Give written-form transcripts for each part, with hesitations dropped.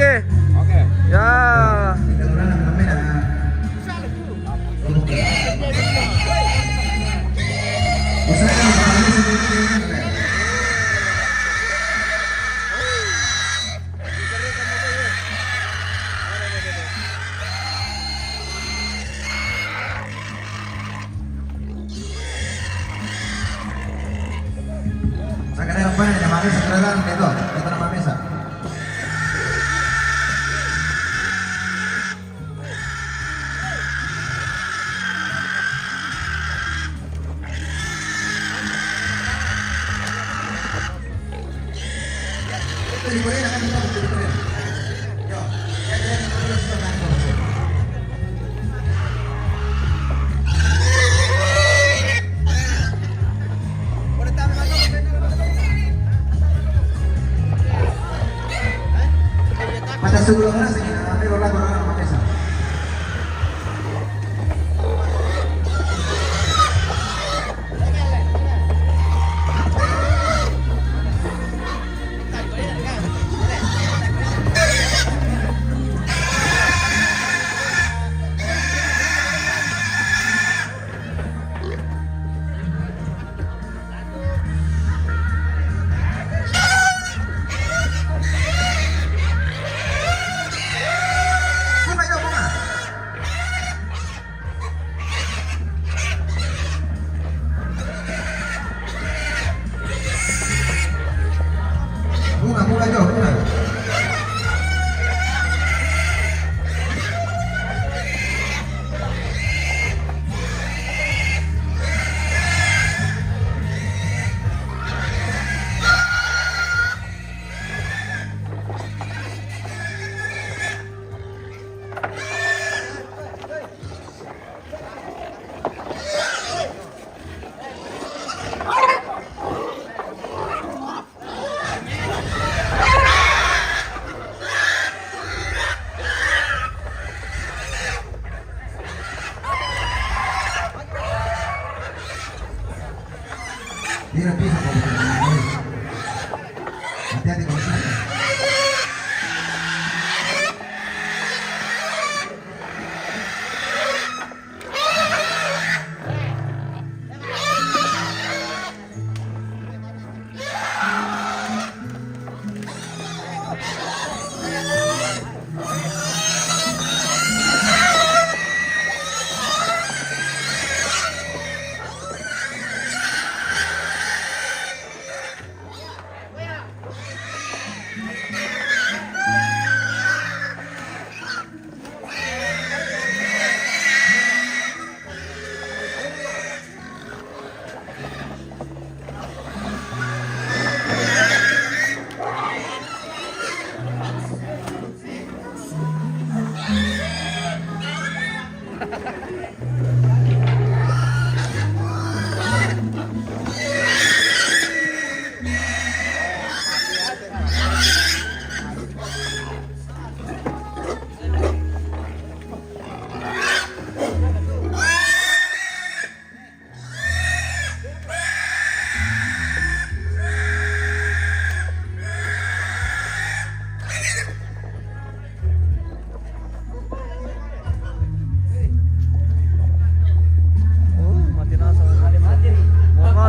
Oke. Oke. Ya. Sacanero fuera de la mesa, tratan de todo, de la mesa. Pada sebelumnya saya ambil lagu orang mesa. Bunga jauh, bunga. Dia bisa hati-hati kalau sana.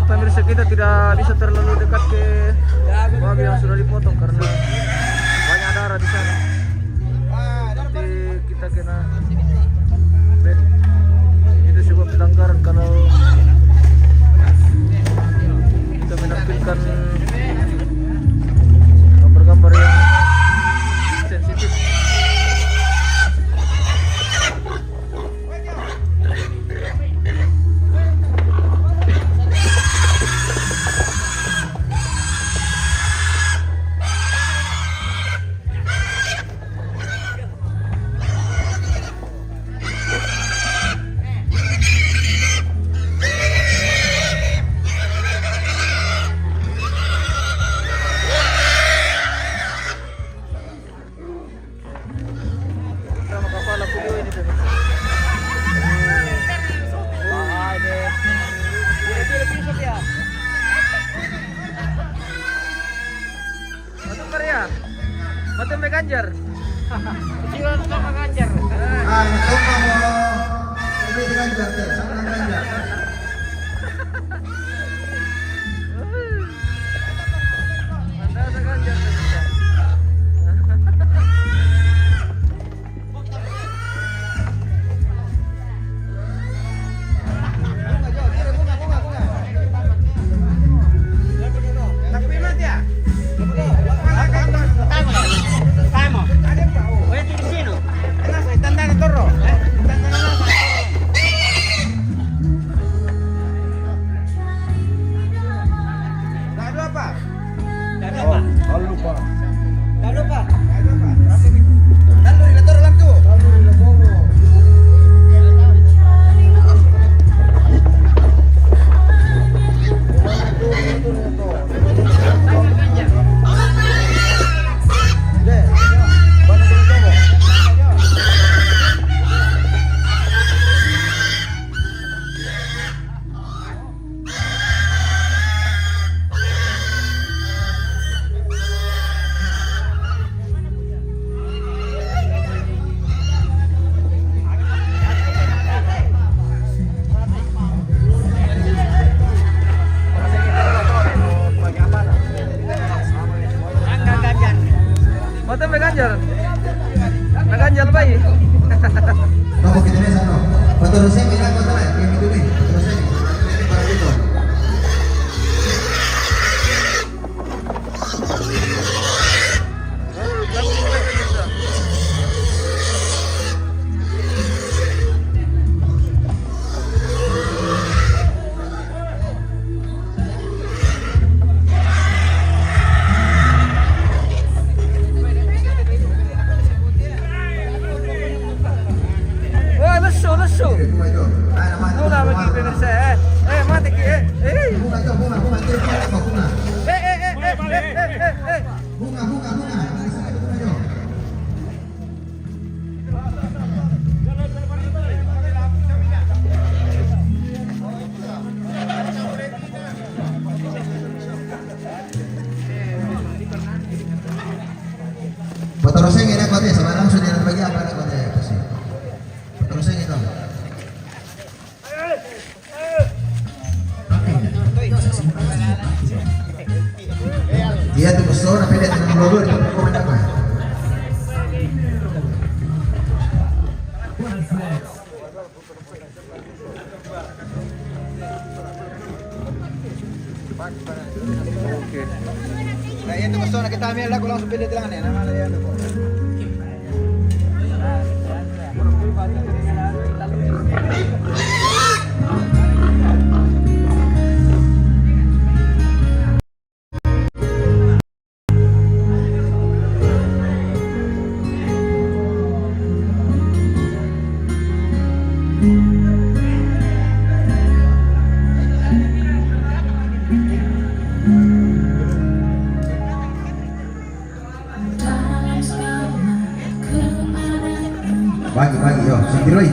Pemirsa, kita tidak bisa terlalu dekat ke babi yang sudah dipotong karena banyak darah di sana. Nanti kita kena ban. Itu sebuah pelanggaran kalau kita menampilkan gambar-gambar yang sensitif. Batu Ganjar. Kecilan sama Ganjar. Ah, itu kamu. Ini dengan Ganjar, sama Ganjar. Anda sa Ganjar na siya. Mata may Ganjar. Naganjal ba eh? Kamu kita ni sana. Patulusnya kita kau tahu, yang itu ni. Patulusnya ni. Ini para itu. Lesu. Bunga itu. Ano na magiging sa mati ki Bunga itu, bunga. Bunga. eh. Bunga. Di sana itu bunga itu. Patulusnya ini kau dia, sekarang sudah bagi apa nak kau dia pasti. Patulusnya itu. Dia tu besar, tapi dia tidak melulur. Kau apa? Okay. Nah, itu besar nak kita ambil lah, kau langsung pilih telangan ya. Nama dia tu. Bagi, yo, sendiri lagi.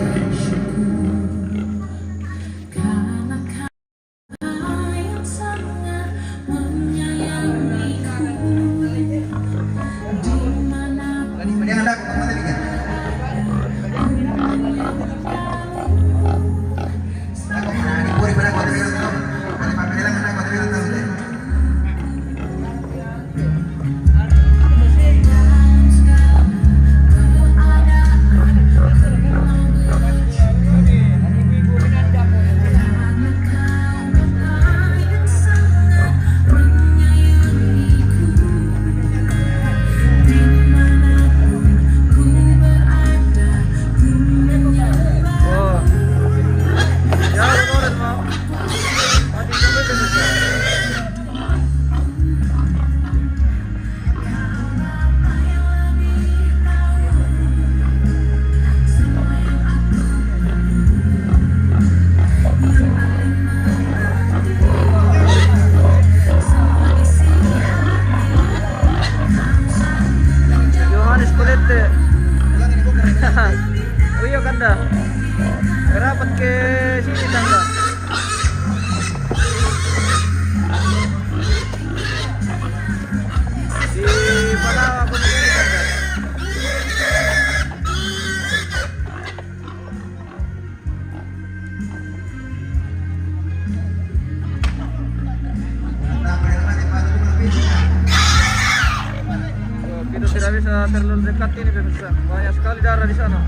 tidak bisa terlalu dekat ini pemirsa. Banyak sekali darah di sana.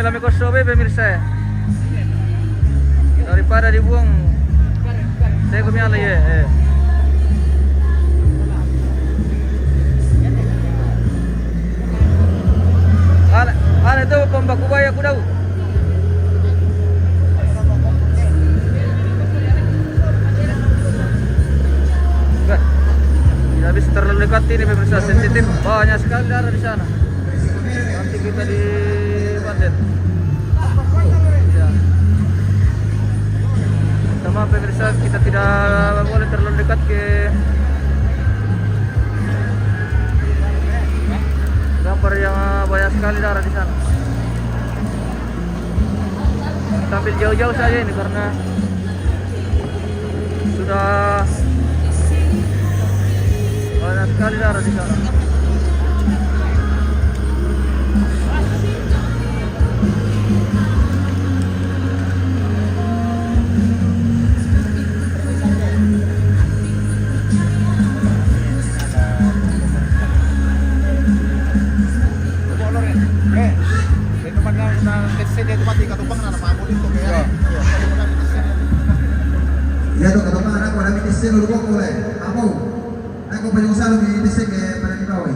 Kami kosobe pemirsa, daripada dibuang saya kami ya. Ana itu pembaku baya aku tahu. Tidak bisa terlalu dekat ini pemirsa, sensitif, banyak sekali darah di sana. Nanti kita di Banten. Ya. Sama pemirsa, kita tidak boleh terlalu dekat ke gambar yang banyak sekali darah di sana. Kita ambil jauh-jauh saja ini karena sudah banyak sekali darah di sana. Ya tuh kata mana aku ada mitisnya dulu kok boleh. Aku banyak usaha lebih mitisnya kayak pada di bawah.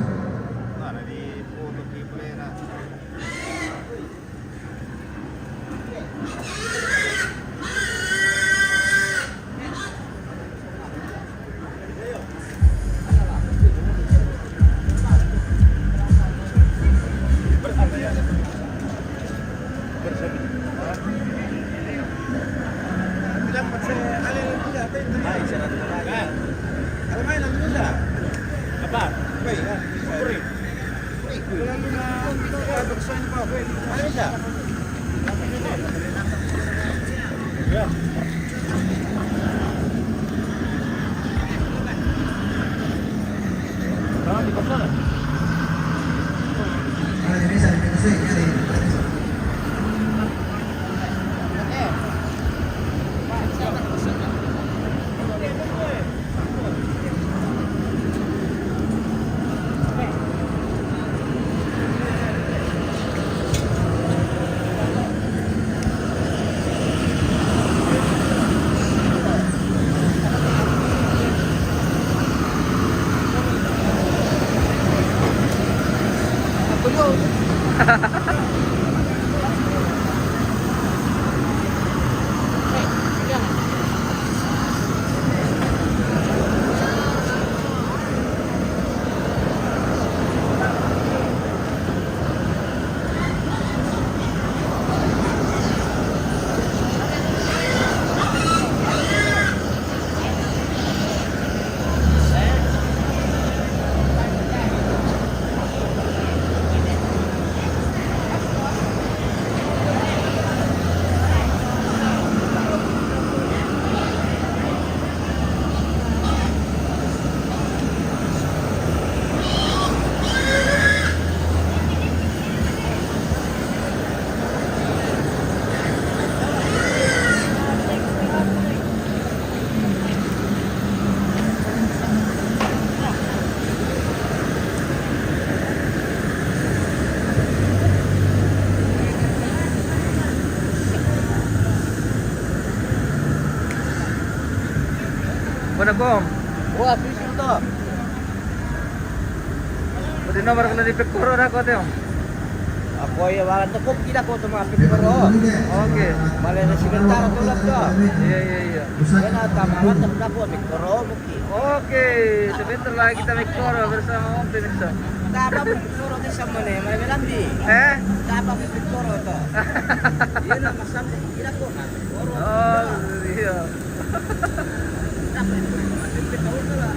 Kom. Wah, pisau tuh. Pwede nomor kalau di pekoro na ko teo. Ako ay walang tukop kita ko tumapit ko ro. Oke. Bale na sementara tulad ko. Iya. Kaya tamawan na ko mikro muki. Oke, sebentar lagi kita mikro bersama Om pemirsa. Dapat mikro di sama ne, may melandi. Dapat mikro to. Iyan ang masam kita ko na. Oh, iya. Dapat mikro to la.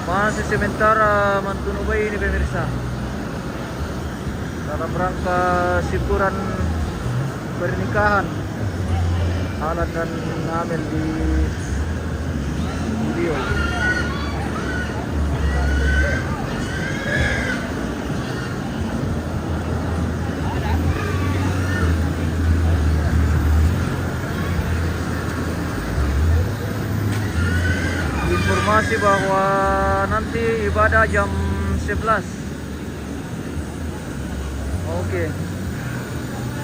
Masih sementara Mantunubay ini pemirsa. Dalam rangka syukuran pernikahan Alan dan Amel di video. Informasi bahwa nanti ibadah jam 11. Oke.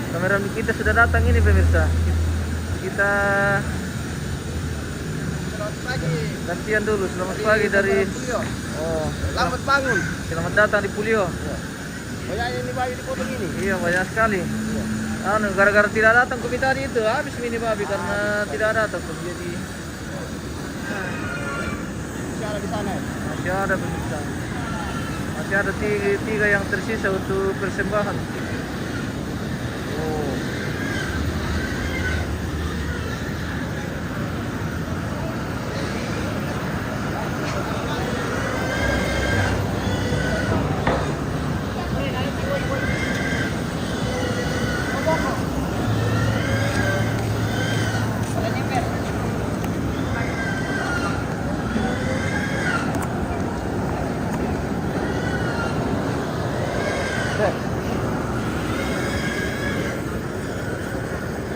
Kameramen kita sudah datang ini pemirsa. Kita Selamat pagi. gantian dulu. Selamat pagi dari Oh, Selamat bangun. selamat datang di Pulio. Banyak ini bayi di potong ini. Iya, banyak sekali. Anu, gara-gara tidak datang kami tadi itu habis mini babi karena tidak datang tuh. Jadi Masih ada di sana. masih ada pemirsa. Masih ada tiga yang tersisa untuk persembahan. Oh.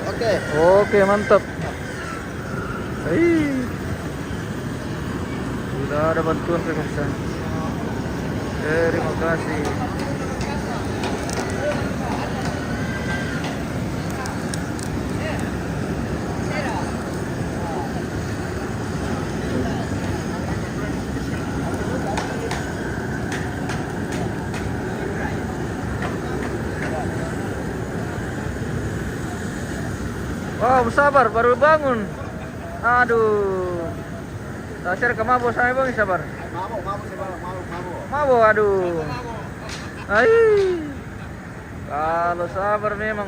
Oke. Oke, mantap. Sudah ada bantuan pemirsa. Terima kasih. Wow, sabar, baru bangun. Aduh. Tasir ke mabo saya bang, sabar. Mabo, aduh. Ai. Kalau sabar memang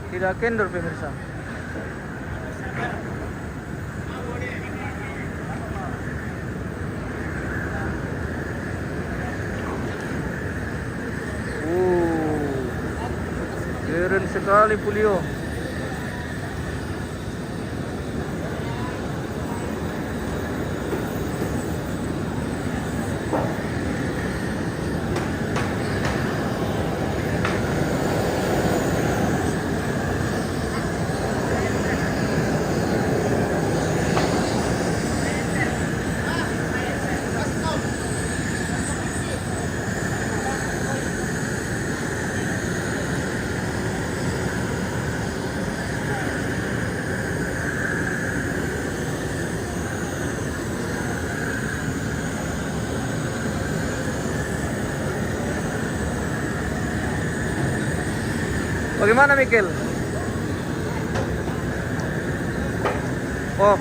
tidak kendor pemirsa. Keren sekali Pulio. Bagaimana Mikel? Oh.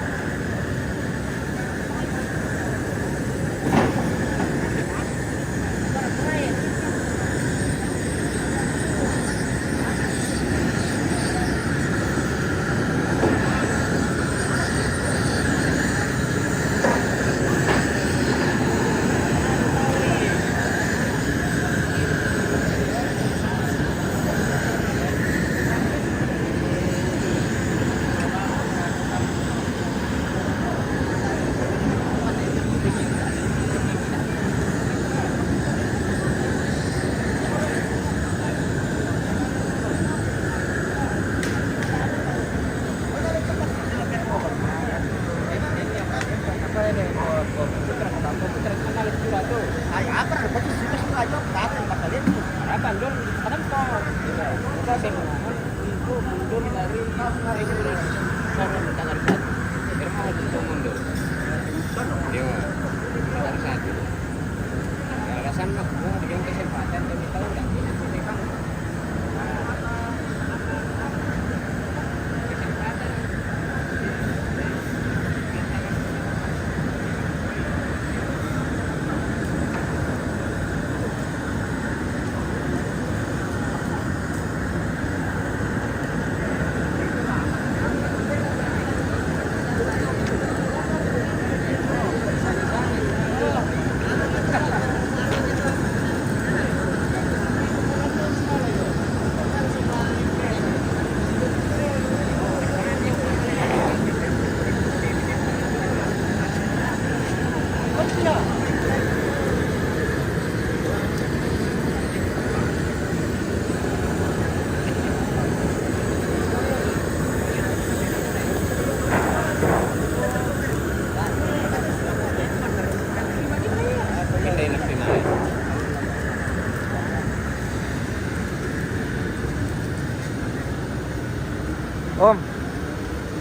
Om,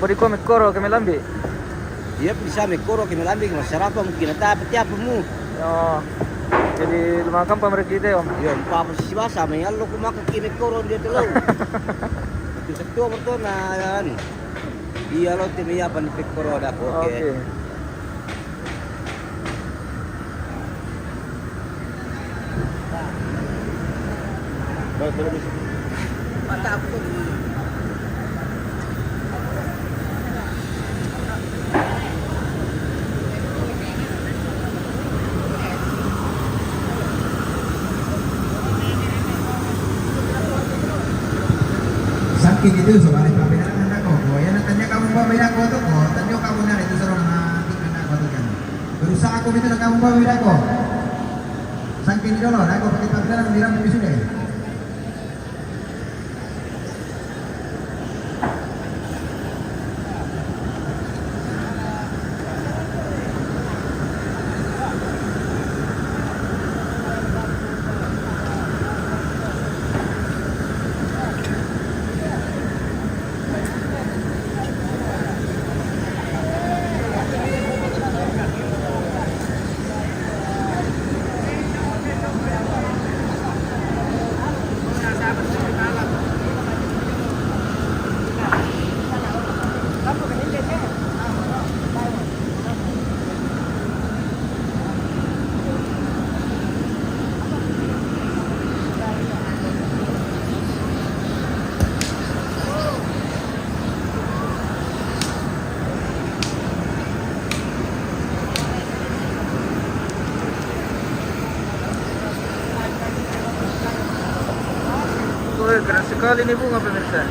beri komik koro kami lambi. Iya bisa mikoro kami lambi masyarakat mungkin tapi tiap mu. Oh, jadi lumakan pamer kita om. Yo papa si basa may allo ko makakimik koro dia dalaw. Bisa tuwa mo to na yan. Iya lo timiya pan pikoro da ko. Oke. Mata ako to. Saking itu sebalik pembinaan anak kok. Ya nantinya kamu pembina kok tuh kok. Tanya kamu nari itu seorang tinggal anak kok tuh kan. Berusaha aku itu nak kamu pembina kok. Saking itu loh, aku pakai pembinaan bilang lebih sudah. Wih, keren sekali nih bunga pemirsa.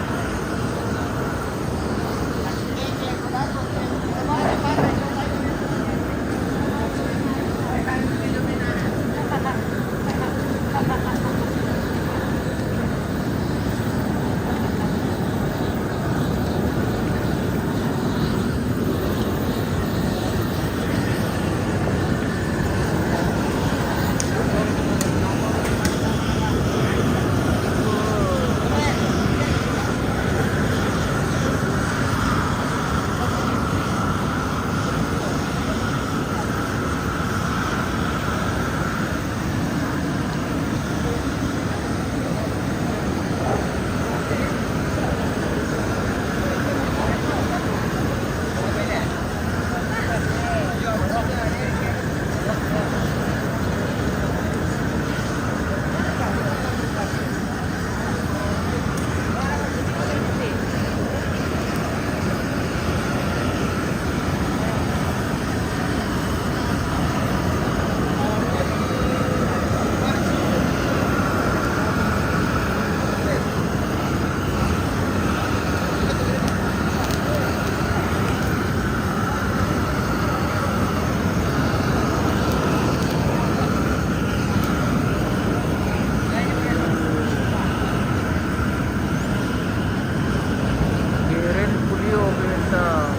pemirsa.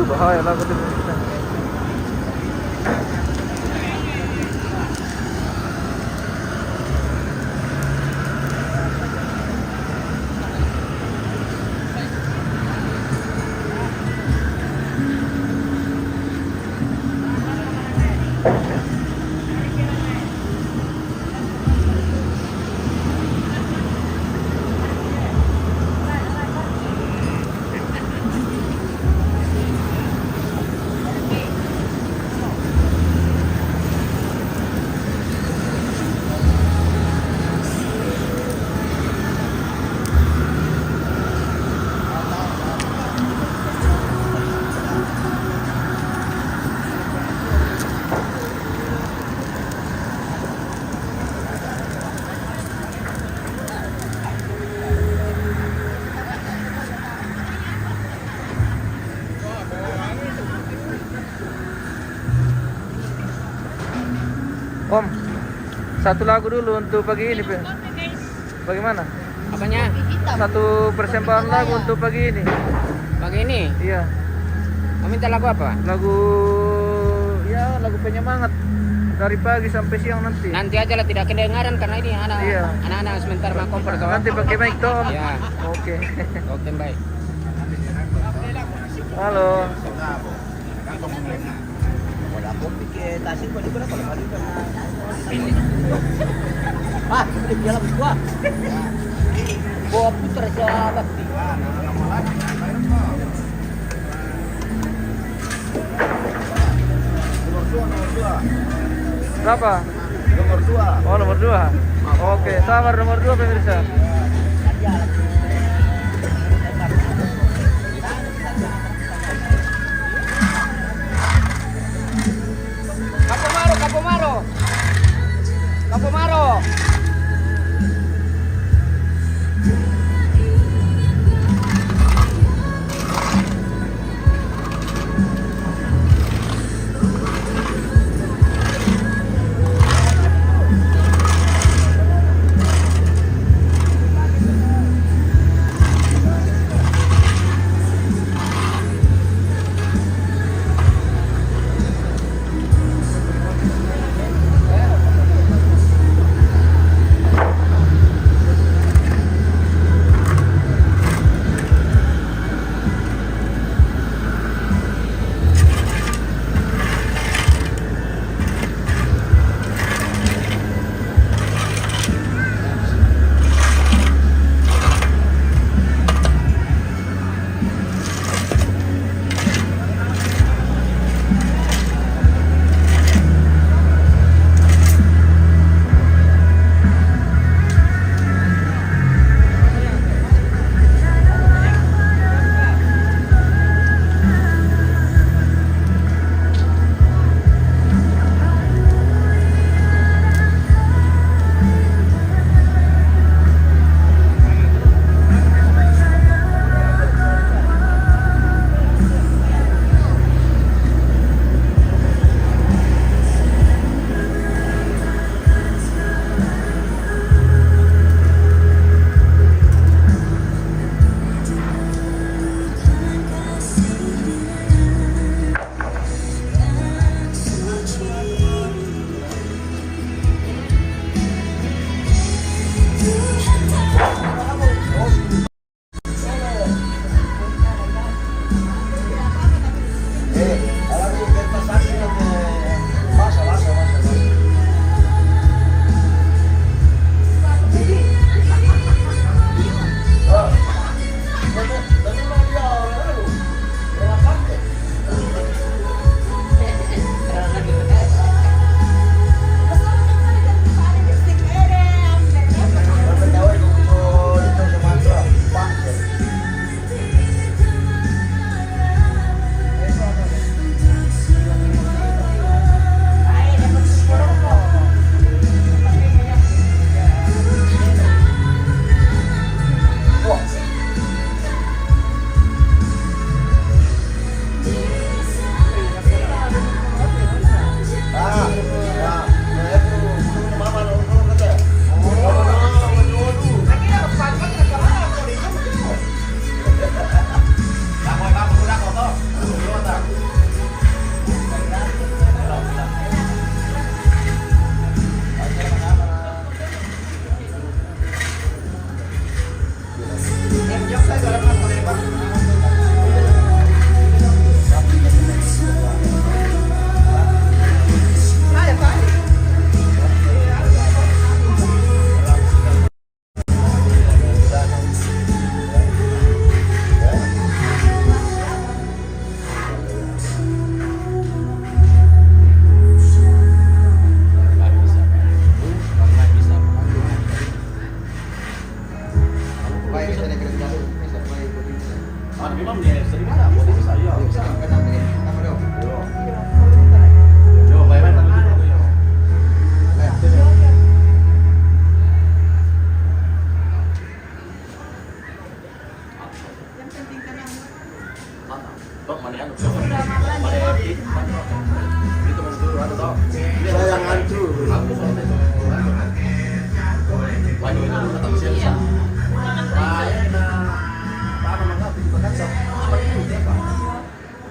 Bahaya lah kata pemirsa. Om, satu lagu dulu untuk pagi ini, Pe. Bagaimana? Apanya? Satu persembahan lagu untuk pagi ini. Pagi ini? Iya, Kamu minta lagu apa? lagu ya lagu penyemangat dari pagi sampai siang nanti. Nanti aja lah, tidak kedengaran karena ini Iya. anak-anak sebentar mau kompor toh. Nanti pakai mic toh, Om. Ya. Oke. Oke, baik. Halo. Aku pikir tasik balik berapa kalau balik ini. Ah, dia lebih tua. Bawa putra sahabat. Berapa? Nomor 2. Oh, nomor 2. Oke, sabar nomor 2 pemirsa. Kapomaro.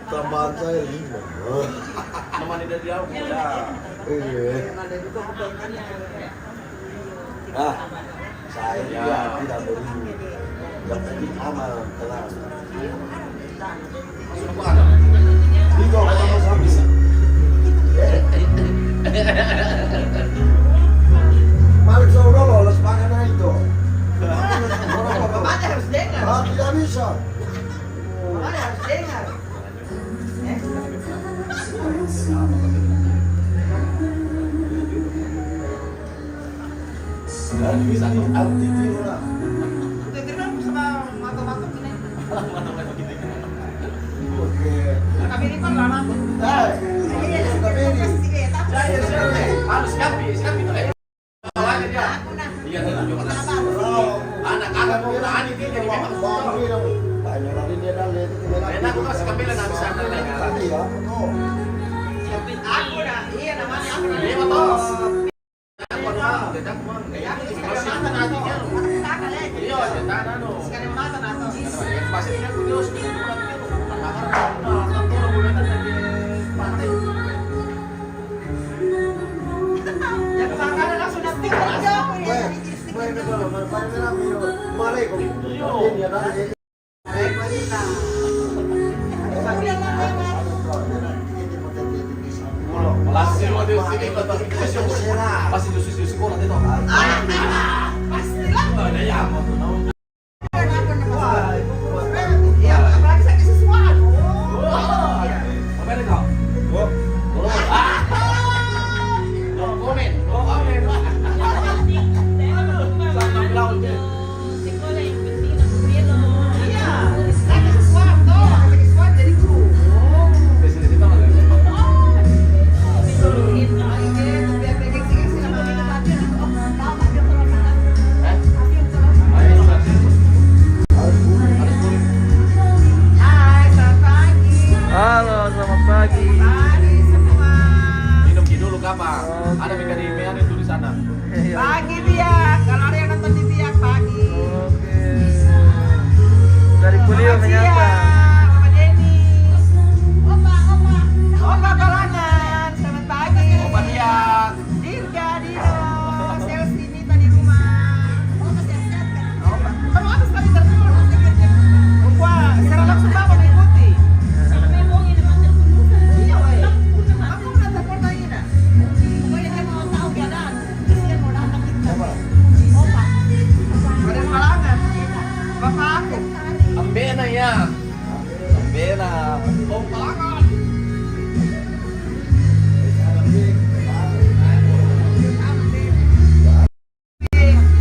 Tambahan saya 5. Namanya dari aku ya. Iya. Ah, saya juga tidak beribu. Yang penting amal tenang. Masuk apa ada? Ini kok ketemu sapi. Malik saudara lolos makanan itu. Mamanya harus dengar. Ah, tidak bisa. Mamanya harus dengar. Dan bisa anti tirulah. Udah kenal sama mata-mata ini. Oke. Kami ini kan lama tuh. Iya, sudah beri. Harus siapi itu ya. Awalnya dia. Iya, itu juga. Anak-anak mau berani dia jadi memang Banyak lagi dia dan lihat itu. enak kok kasih kamera enggak bisa Iya, betul. Siapin aku dah. Iya namanya aku. Iya, betul. Aku mah, tidak mah. Masih ada nantinya. Iya, jangan anu. Sekali mata nato. Pasti dia punya sudah bulan itu. Karena kantor bulan lagi pantai. Ya kebakaran langsung nanti aja. Pasti mau di sini pasti di sekolah itu. Pastilah. Ada yang mau tahu. Iya, apalagi sakit sesuatu. Apa ini kau? Komen. Iya, sakit sesuatu. Sakit sesuatu jadi guru. Hai, selamat pagi. Halo, selamat pagi. Pagi semua. Minum dulu kapan? Ada mega di mean itu di sana. Pagi biak. Kalau ada yang nonton di biak pagi. Oke. Dari kuliah Selamat menyapa. siang, Mama Jenny. Opa Balangan. Selamat pagi. Opa Dian. Dirga, Dino, sales ini tadi rumah. Opa, kamu atas kali terus. Wah, secara langsung bapak mengikuti. Iya, weh. Aku udah telepon lagi dah. Pokoknya dia mau tahu keadaan. Dia mau datang kita. Opa. Badan Balangan. Bapak aku. Ambena ya. Ambena. Oh, Palangan.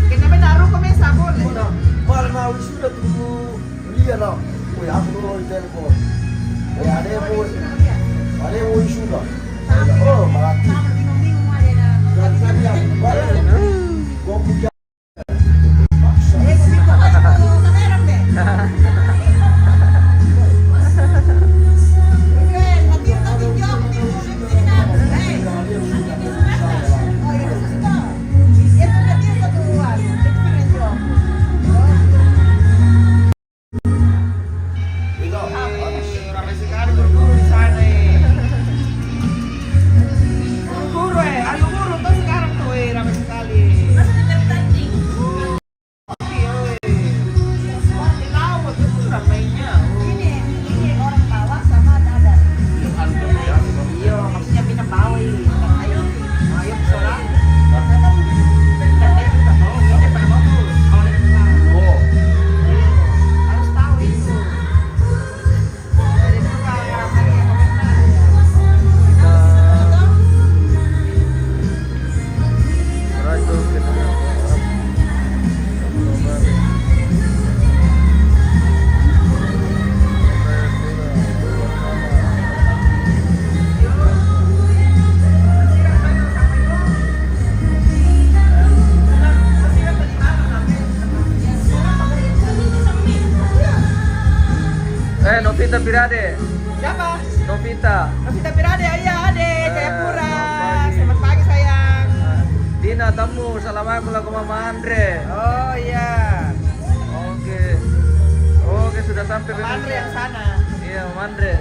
Kita menaruh ke mesa boleh. Malam mau sudah tunggu dia lah. Woi, aku dulu di telepon. Ada yang mau sudah. Oh, mati. Dan saya balik. Gua punya. Ramai sekali berburu di sana. Buru ayo buru tuh sekarang tuh ramai sekali. Di laut itu ramainya. Iya, maksudnya pindah bawah ini. Ayo, ayo soalnya. Harus tahu itu. Dari dulu ramai komentar. Novita Pirade. Siapa? Novita. Novita Pirade, iya Ade, Eh, Jayapura. selamat pagi. Selamat pagi sayang. tamu. Salam aku lah ke Mama Andre. Oh iya. Oke. Oke, sudah sampai Mama Andre yang sana. Iya, Mama Andre.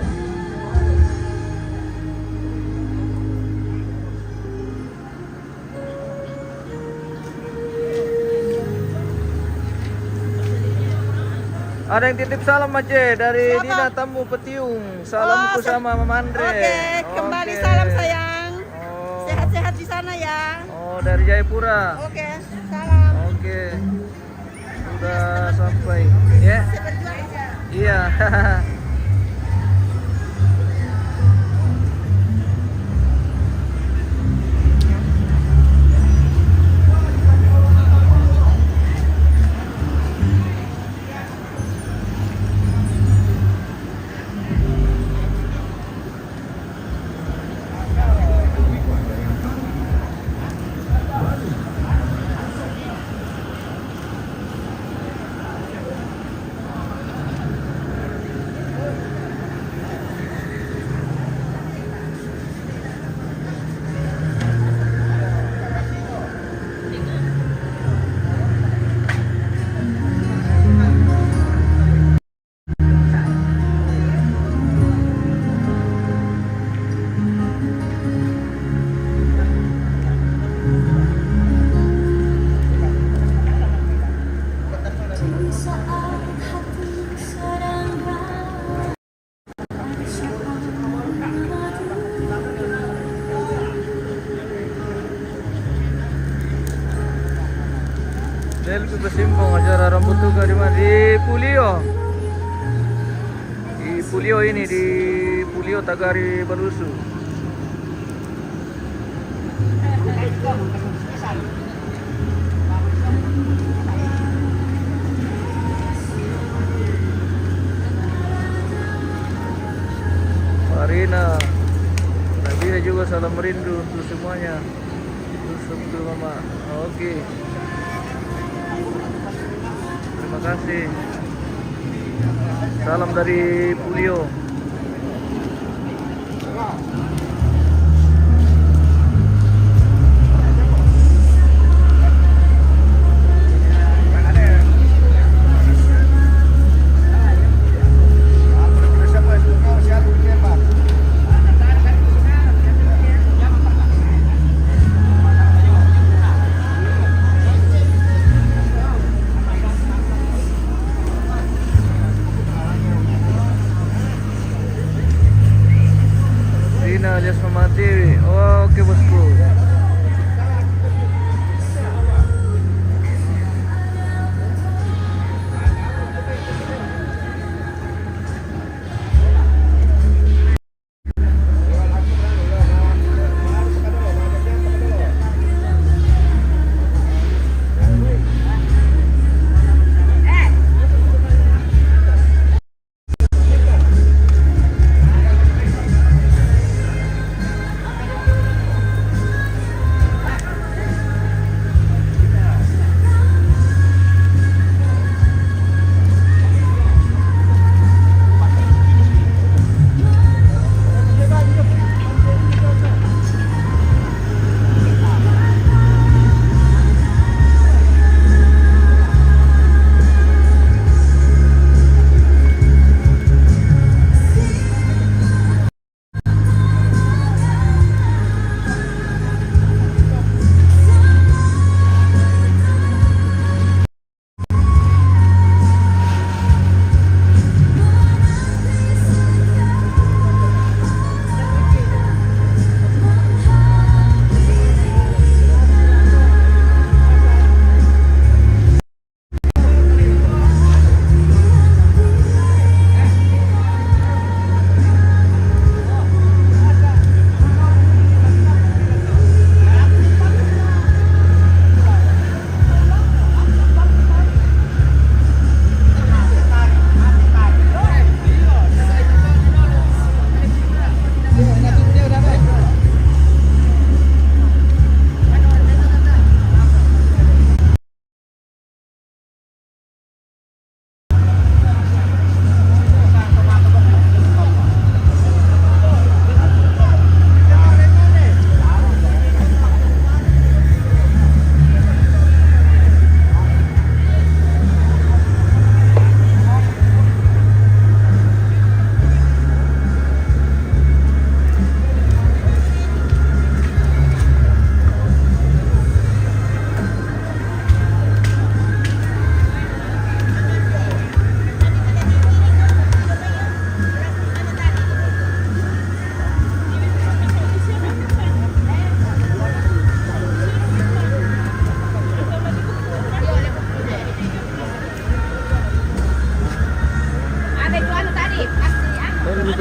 Ada yang titip salam aja dari Siapa? Dina tamu Petiung. Salamku sama Mama Andre. Oke, kembali Oke. salam sayang. Oh. Sehat-sehat di sana ya. Oh, dari Jayapura. Oke, salam. Oke. Sudah sampai. Ya. Berjuang ya. Iya. Delku bersimpung acara rambut tuga di mana? Di Pulio. Di Pulio ini di Pulio Tagari Barusu. Marina, Nabila juga salam merindu untuk semuanya. Untuk Mama. Oke. Terima kasih. Salam dari Pulio.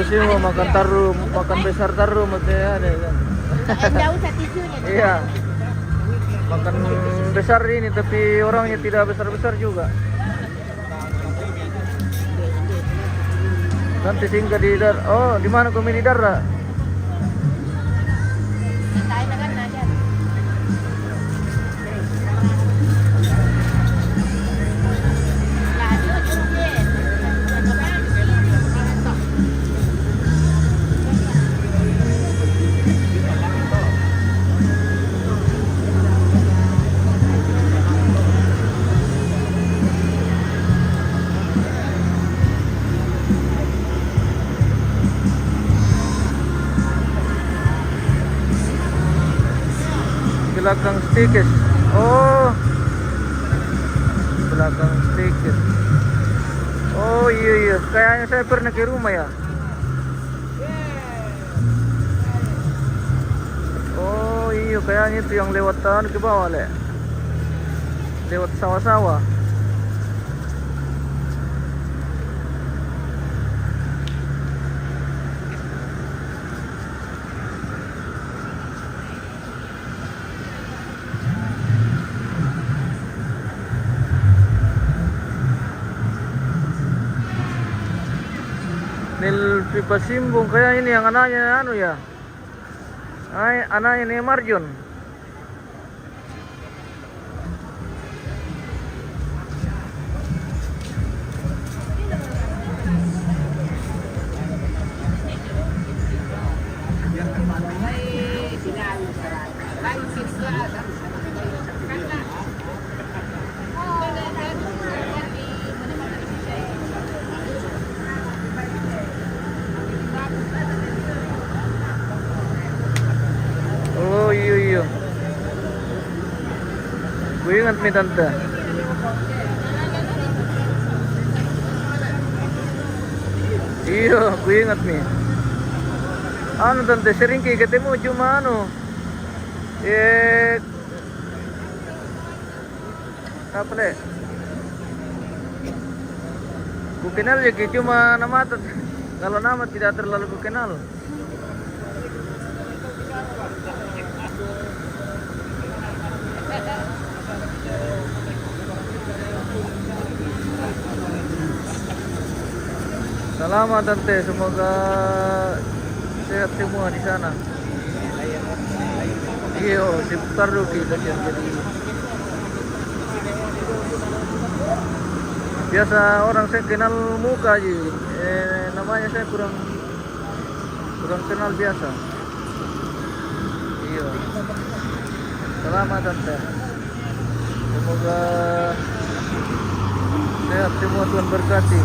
Itu sih mau makan tarum, makan besar tarum maksudnya ada kan. Yang jauh saya tisunya. Iya. Makan besar ini tapi orangnya tidak besar-besar juga. Nanti singgah di oh, di mana kami di Dara? Saya kan ada. Belakang sedikit. Oh, belakang sedikit. Oh iya iya, kayaknya saya pernah ke rumah ya. Oh iya, kayaknya itu yang lewatan ke bawah le. Lewat sawah-sawah. Nil Pipasimbong kayak ini yang anaknya anu ya. Ay, anaknya nih Marjon. Oh iya iya. Gue ingat nih tante. Iya, gue ingat nih. Anu tante sering kayak ketemu cuma anu. Apa deh? Gue kenal ya cuma nama kalau nama tidak terlalu gue kenal. Selamat tante, semoga sehat semua di sana. Iya, seputar kita jadi. Biasa orang saya kenal muka aja, namanya saya kurang kenal biasa. Iya. Selamat tante. Semoga sehat semua, Tuhan berkati.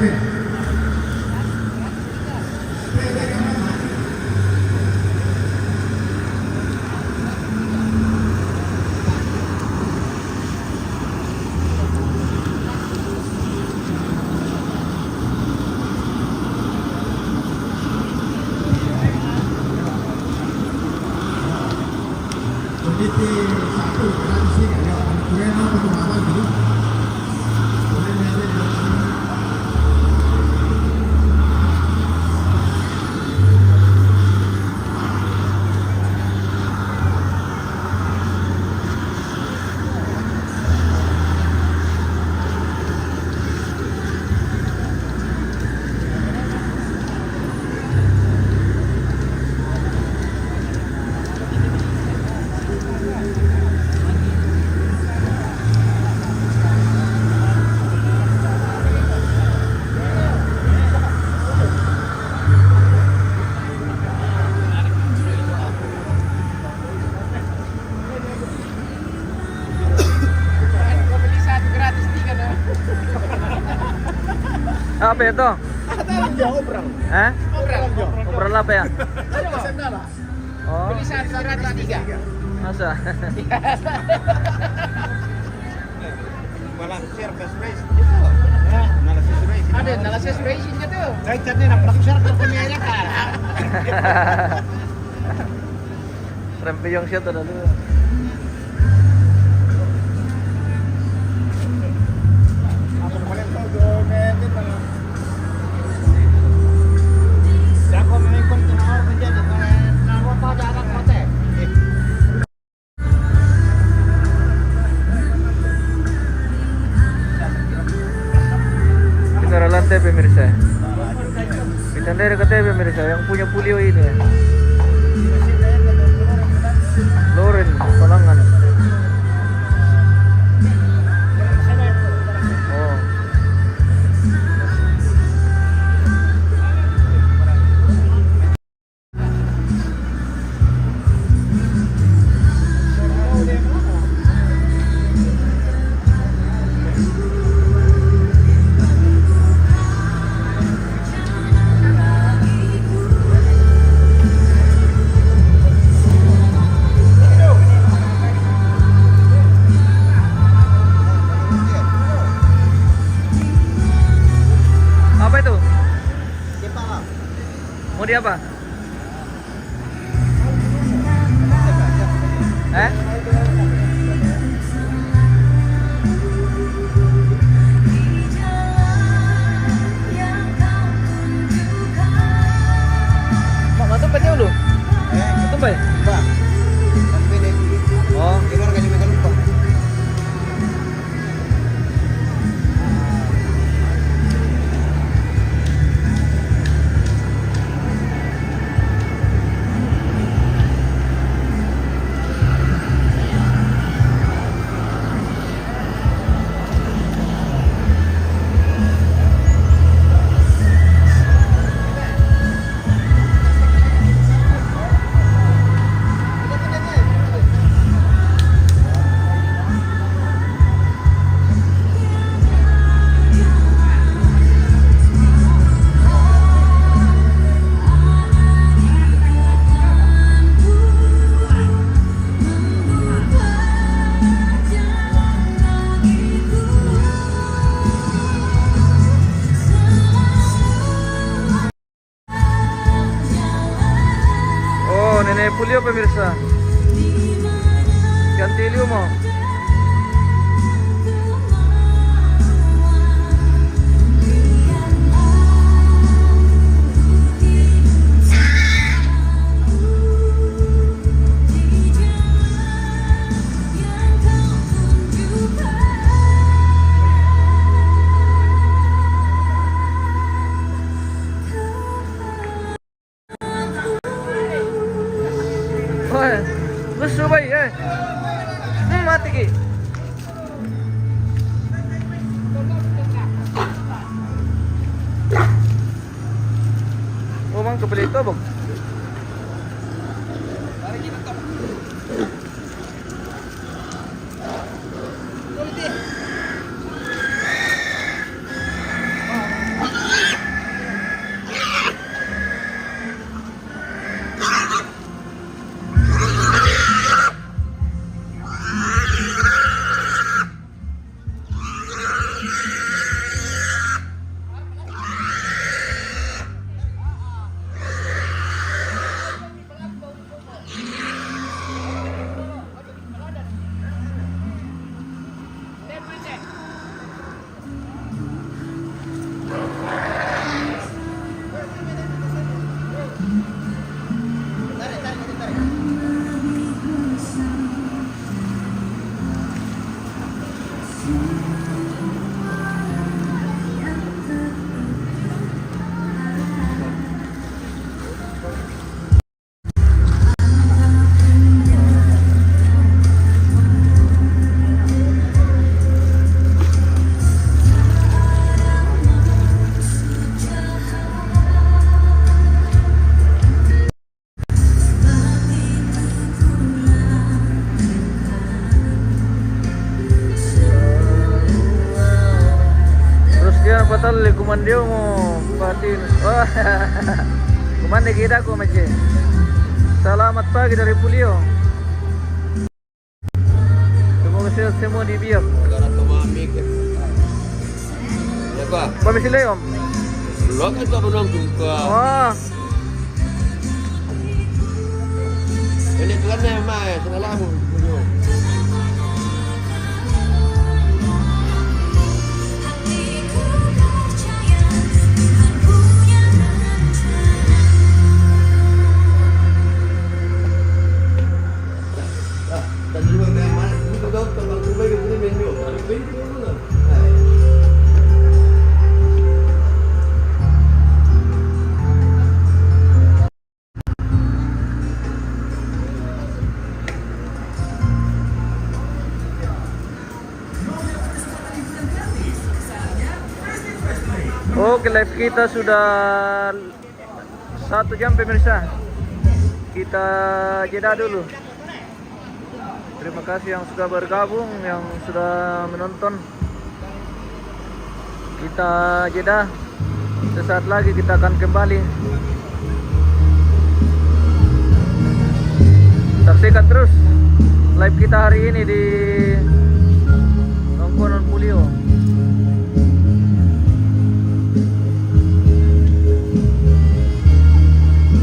Kevin. Komite 1 transisi ya, Kureno Pembangunan dulu. Boleh lihat di dalam. Apa itu? Obrang. Hah? Obrang. Obrol apa ya? Sendala. Oh, Beli 103. masa? Walang service race itu. Analysis race. Ada analysis racingnya tuh. Saya tadi nak praktek kami aja kan. Rempeyong siya to dulu. Ako naman ito, gomete pa lang. Ako may kontinawar pa dyan, nawa pa jarak mate. Beneran lantai pemirsa. Kita dari ke TV pemirsa yang punya polio ini. Loren Palangan. Oh. Apa itu? Mau di apa? Eh? Mak tumpet dulu. Tumpet. Oh. Nenek polio pemirsa. Ganti mau. Gusto ba eh? Mati ki. Oh, mang kebelit to, Bang. mandio mo patin. Oh. Kumande kita ko mace. Selamat pagi dari Pulio. Semoga sehat semua di biak. Negara Tomami ke. Ya Pak. Kami sila om. Lo kan tak pernah jumpa. Oh. Ini tuan ni mai, tengah lamu. Tadi juga memang, ini kau tengah cuba ke sini menu. Ada pintu dulu lah. Oke, live kita sudah 1 jam pemirsa. Kita jeda dulu. Terima kasih yang sudah bergabung, yang sudah menonton. Kita jeda. Sesaat lagi kita akan kembali. Saksikan terus live kita hari ini di Nongkonon Pulio.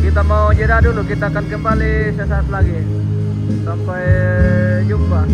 Kita mau jeda dulu, kita akan kembali sesaat lagi. Sampai jumpa.